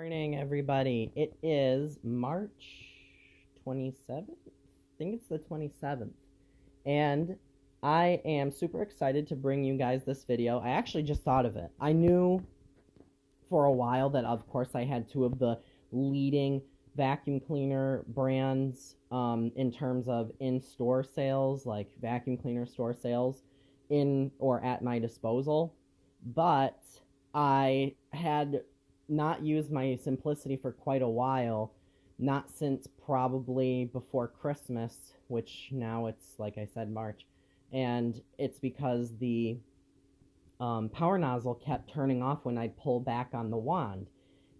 Morning, everybody. It is March 27th. I think it's the 27th. And I am super excited to bring you guys this video. I actually just thought of it. I knew for a while that, of course, I had two of the leading vacuum cleaner brands in terms of in-store sales, like vacuum cleaner store sales in or at my disposal. But I had not used my Simplicity for quite a while, not since probably before Christmas, which now it's, like I said, March. And it's because the power nozzle kept turning off when I'd pull back on the wand.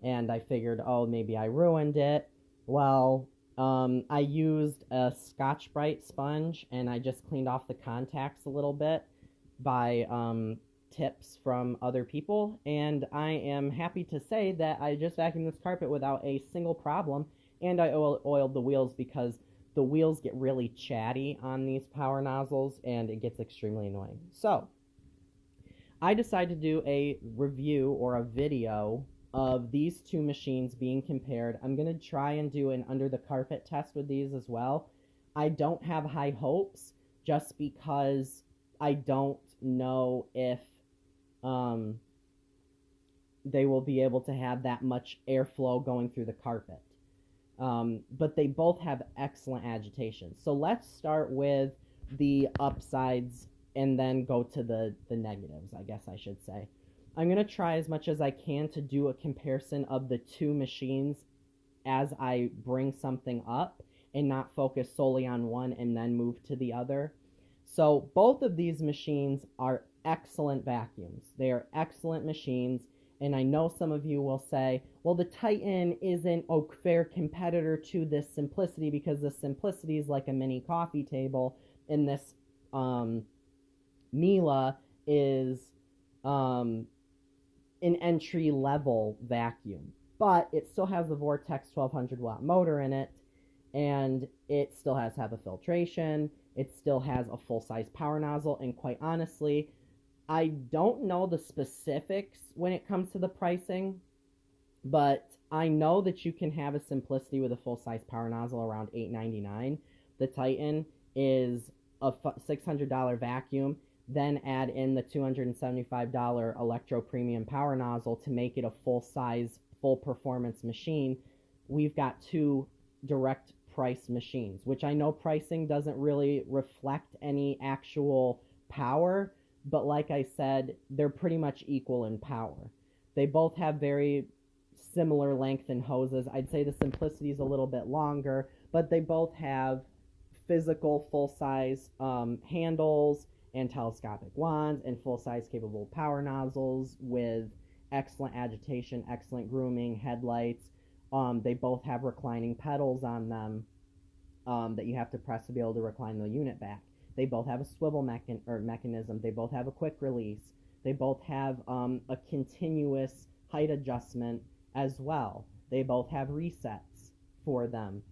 And I figured, oh, maybe I ruined it. Well, I used a Scotch-Brite sponge, and I just cleaned off the contacts a little bit by tips from other people, and I am happy to say that I just vacuumed this carpet without a single problem, and I oiled the wheels because the wheels get really chatty on these power nozzles, and it gets extremely annoying. So, I decided to do a review or a video of these two machines being compared. I'm going to try and do an under the carpet test with these as well. I don't have high hopes just because I don't know if they will be able to have that much airflow going through the carpet. But they both have excellent agitation. So let's start with the upsides and then go to the negatives, I guess I should say. I'm going to try as much as I can to do a comparison of the two machines as I bring something up and not focus solely on one and then move to the other. So both of these machines are excellent vacuums. They are excellent machines, and I know some of you will say, well, the Titan isn't a fair competitor to this Simplicity because the Simplicity is like a mini coffee table, and this Miele is an entry-level vacuum. But it still has the Vortex 1200 watt motor in it, and it still has HEPA filtration. It still has a full-size power nozzle, and quite honestly, I don't know the specifics when it comes to the pricing, but I know that you can have a Simplicity with a full-size power nozzle around $899. The Titan is a $600 vacuum, then add in the $275 Electro Premium power nozzle to make it a full-size, full-performance machine. We've got two direct price machines, which I know pricing doesn't really reflect any actual power, but like I said, they're pretty much equal in power. They both have very similar length and hoses. I'd say the Simplicity is a little bit longer, but they both have physical full-size handles and telescopic wands and full-size capable power nozzles with excellent agitation, excellent grooming, headlights. They both have reclining pedals on them that you have to press to be able to recline the unit back. They both have a swivel mechanism. They both have a quick release. They both have a continuous height adjustment as well. They both have resets for them.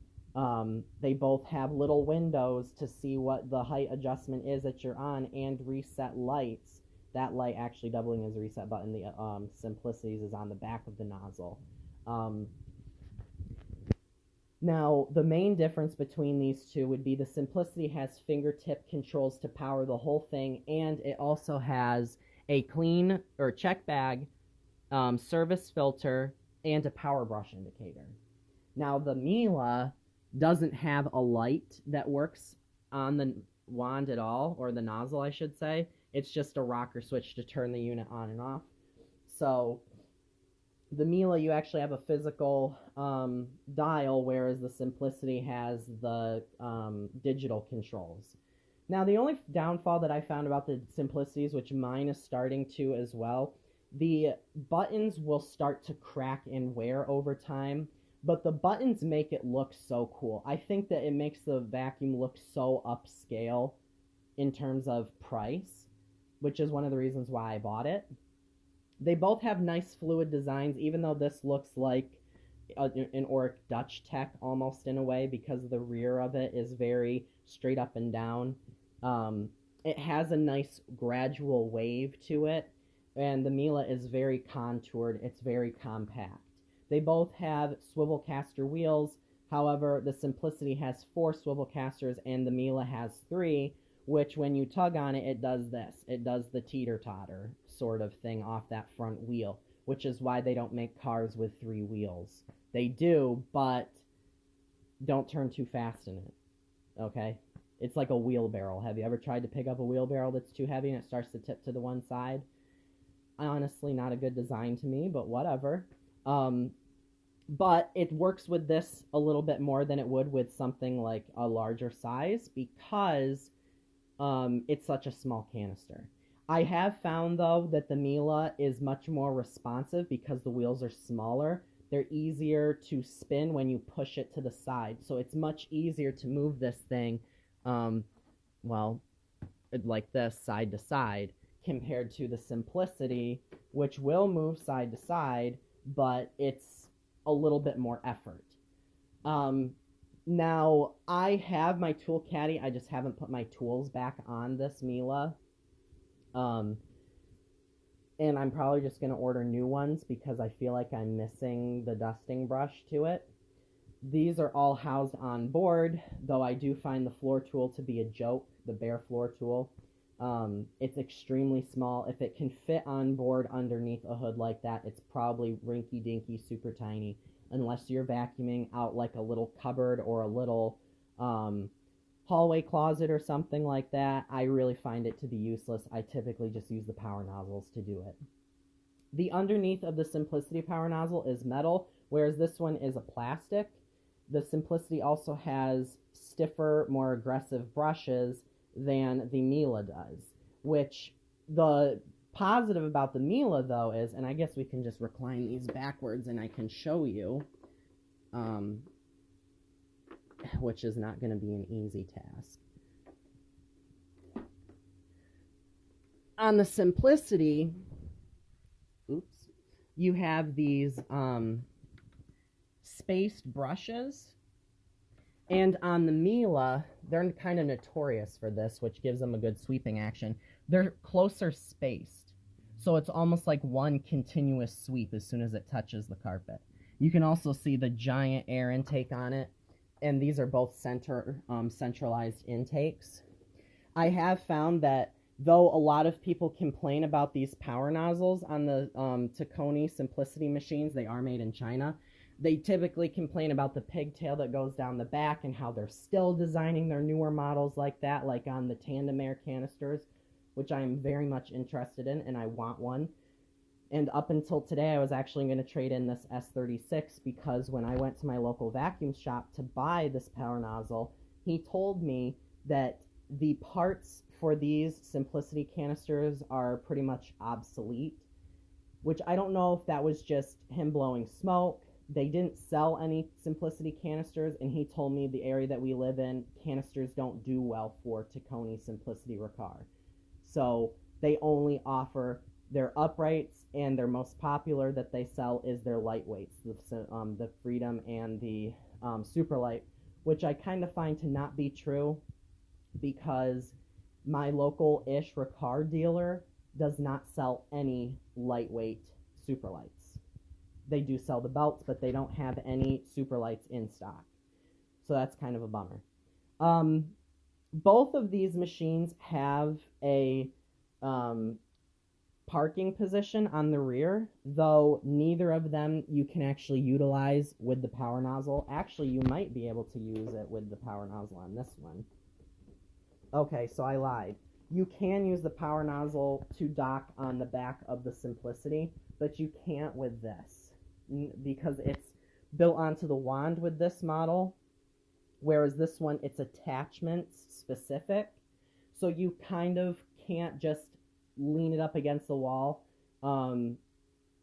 They both have little windows to see what the height adjustment is that you're on and reset lights. That light actually doubling as a reset button. The Simplicities is on the back of the nozzle. Now, the main difference between these two would be the Simplicity has fingertip controls to power the whole thing, and it also has a clean or check bag, service filter, and a power brush indicator. Now, the Miele doesn't have a light that works on the wand at all, or the nozzle, I should say. It's just a rocker switch to turn the unit on and off. So the Miele, you actually have a physical dial, whereas the Simplicity has the digital controls. Now, the only downfall that I found about the Simplicities, which mine is starting to as well, the buttons will start to crack and wear over time, but the buttons make it look so cool. I think that it makes the vacuum look so upscale in terms of price, which is one of the reasons why I bought it. They both have nice fluid designs, even though this looks like an Oric Dutch Tech almost in a way, because the rear of it is very straight up and down. It has a nice gradual wave to it, and the Miele is very contoured. It's very compact. They both have swivel caster wheels. However, the Simplicity has 4 swivel casters and the Miele has 3, which when you tug on it, it does this. It does the teeter-totter sort of thing off that front wheel, which is why they don't make cars with 3 wheels. They do, but don't turn too fast in it, okay? It's like a wheelbarrow. Have you ever tried to pick up a wheelbarrow that's too heavy and it starts to tip to the one side? Honestly, not a good design to me, but whatever. But it works with this a little bit more than it would with something like a larger size because it's such a small canister. I have found, though, that the Miele is much more responsive because the wheels are smaller. They're easier to spin when you push it to the side. So it's much easier to move this thing, like this, side to side, compared to the Simplicity, which will move side to side, but it's a little bit more effort. Now, I have my tool caddy. I just haven't put my tools back on this Miele. And I'm probably just going to order new ones because I feel like I'm missing the dusting brush to it. These are all housed on board, though I do find the floor tool to be a joke, the bare floor tool. It's extremely small. If it can fit on board underneath a hood like that, it's probably rinky-dinky, super tiny, unless you're vacuuming out like a little cupboard or a little hallway closet or something like that. I really find it to be useless. I typically just use the power nozzles to do it. The underneath of the Simplicity power nozzle is metal, whereas this one is a plastic. The Simplicity also has stiffer, more aggressive brushes than the Miele does, which the positive about the Miele, though, is, and I guess we can just recline these backwards and I can show you, which is not going to be an easy task. On the Simplicity, you have these spaced brushes, and on the Miele, they're kind of notorious for this, which gives them a good sweeping action. They're closer spaced, so it's almost like one continuous sweep as soon as it touches the carpet. You can also see the giant air intake on it, and these are both centralized intakes. I have found that though a lot of people complain about these power nozzles on the Tacony Simplicity machines, they are made in China, they typically complain about the pigtail that goes down the back and how they're still designing their newer models like that, like on the tandem air canisters, which I am very much interested in, and I want one. And up until today, I was actually going to trade in this S36 because when I went to my local vacuum shop to buy this power nozzle, he told me that the parts for these Simplicity canisters are pretty much obsolete, which I don't know if that was just him blowing smoke. They didn't sell any Simplicity canisters, and he told me the area that we live in, canisters don't do well for Tacony Simplicity Ricard. So they only offer their uprights, and their most popular that they sell is their lightweights, the Freedom and the Superlight, which I kind of find to not be true because my local-ish Ricard dealer does not sell any lightweight Superlights. They do sell the belts, but they don't have any Superlights in stock. So that's kind of a bummer. Both of these machines have a parking position on the rear, though neither of them you can actually utilize with the power nozzle. Actually, you might be able to use it with the power nozzle on this one. Okay, so I lied. You can use the power nozzle to dock on the back of the Simplicity, but you can't with this because it's built onto the wand with this model, whereas this one, it's attachments specific, so you kind of can't just lean it up against the wall, or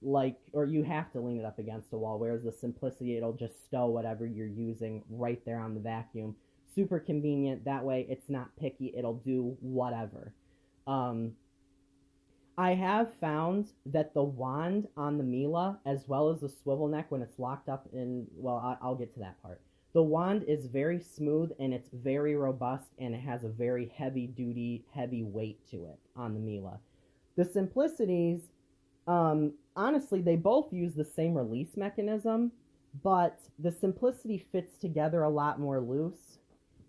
you have to lean it up against the wall, whereas the Simplicity, it'll just stow whatever you're using right there on the vacuum. Super convenient. That way it's not picky. It'll do whatever. I have found that the wand on the Miele, as well as the swivel neck when it's locked up in, well, I'll get to that part. The wand is very smooth and it's very robust, and it has a very heavy weight to it on the Miele. The Simplicities, Honestly, they both use the same release mechanism, but the Simplicity fits together a lot more loose,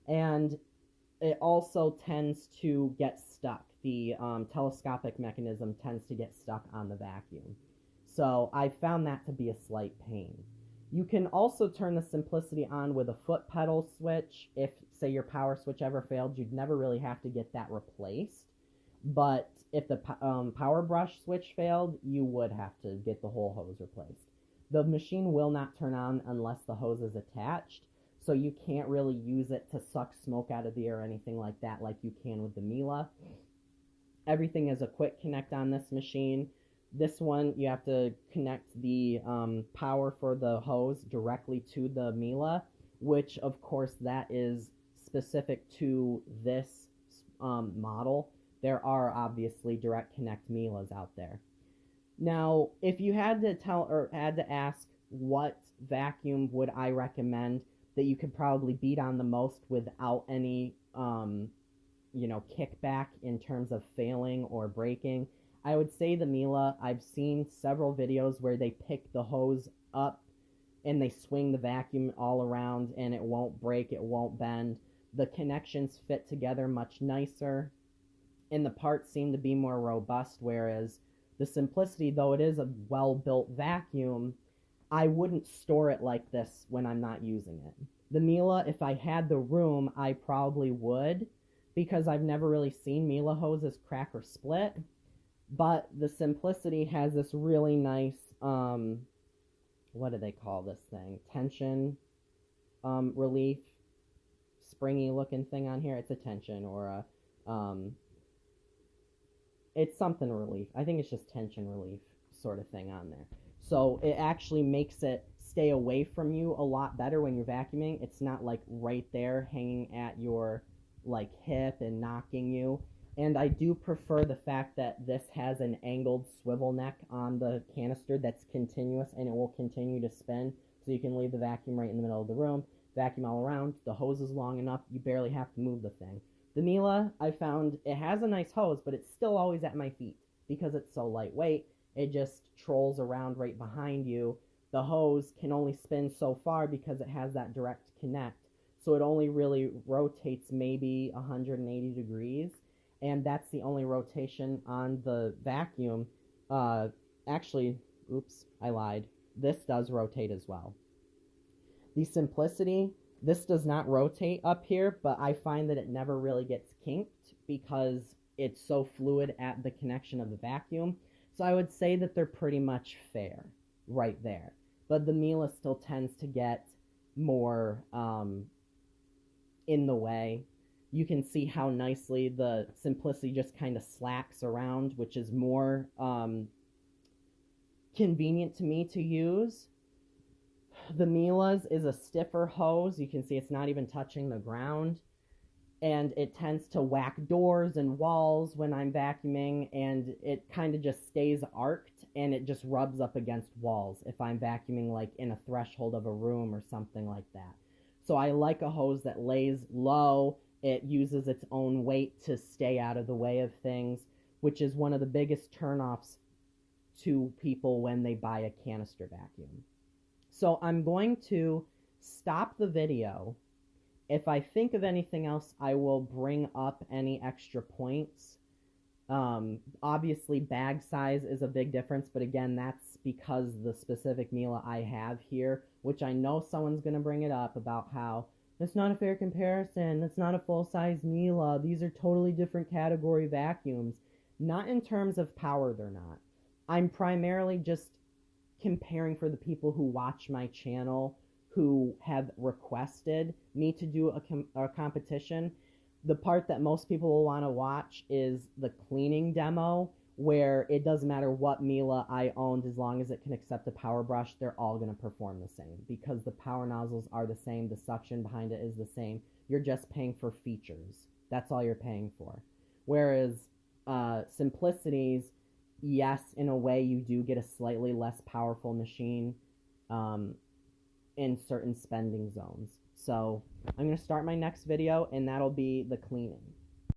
and it also tends to get stuck. The telescopic mechanism tends to get stuck on the vacuum. So I found that to be a slight pain. You can also turn the Simplicity on with a foot pedal switch. If, say, your power switch ever failed, you'd never really have to get that replaced. But if the power brush switch failed, you would have to get the whole hose replaced. The machine will not turn on unless the hose is attached, so you can't really use it to suck smoke out of the air or anything like that like you can with the Miele. Everything is a quick connect on this machine. This one, you have to connect the power for the hose directly to the Miele, which, of course, that is specific to this model. There are obviously direct connect Miele's out there. Now, if you had to tell or had to ask what vacuum would I recommend that you could probably beat on the most without any, kickback in terms of failing or breaking, I would say the Miele. I've seen several videos where they pick the hose up and they swing the vacuum all around and it won't break, it won't bend. The connections fit together much nicer, and the parts seem to be more robust, whereas the Simplicity, though it is a well-built vacuum, I wouldn't store it like this when I'm not using it. The Miele, if I had the room, I probably would, because I've never really seen Miele hoses crack or split, but the Simplicity has this really nice, what do they call this thing? Tension relief, springy looking thing on here. It's a tension or a, it's something relief. I think it's just tension relief sort of thing on there. So it actually makes it stay away from you a lot better when you're vacuuming. It's not like right there hanging at your like hip and knocking you. And I do prefer the fact that this has an angled swivel neck on the canister that's continuous, and it will continue to spin. So you can leave the vacuum right in the middle of the room, vacuum all around. The hose is long enough, you barely have to move the thing. The Miele, I found, it has a nice hose, but it's still always at my feet because it's so lightweight. It just trolls around right behind you. The hose can only spin so far because it has that direct connect. So it only really rotates maybe 180 degrees. And that's the only rotation on the vacuum. Actually, oops, I lied. This does rotate as well. The Simplicity, this does not rotate up here, but I find that it never really gets kinked because it's so fluid at the connection of the vacuum. So I would say that they're pretty much fair right there. But the Miele still tends to get more in the way. You can see how nicely the Simplicity just kind of slacks around, which is more convenient to me to use. The Miele's is a stiffer hose. You can see it's not even touching the ground. And it tends to whack doors and walls when I'm vacuuming, and it kind of just stays arced, and it just rubs up against walls if I'm vacuuming like in a threshold of a room or something like that. So I like a hose that lays low. It uses its own weight to stay out of the way of things, which is one of the biggest turnoffs to people when they buy a canister vacuum. So I'm going to stop the video. If I think of anything else, I will bring up any extra points. Obviously, bag size is a big difference, but again, that's because the specific Miele I have here, which I know someone's going to bring it up about how that's not a fair comparison. That's not a full-size Miele. These are totally different category vacuums. Not in terms of power, they're not. I'm primarily just comparing for the people who watch my channel who have requested me to do a competition. The part that most people will want to watch is the cleaning demo, where it doesn't matter what Miele I owned, as long as it can accept a power brush, they're all going to perform the same because the power nozzles are the same, the suction behind it is the same. You're just paying for features. That's all you're paying for. Whereas Simplicities, yes, in a way you do get a slightly less powerful machine in certain spending zones. So I'm going to start my next video, and that'll be the cleaning.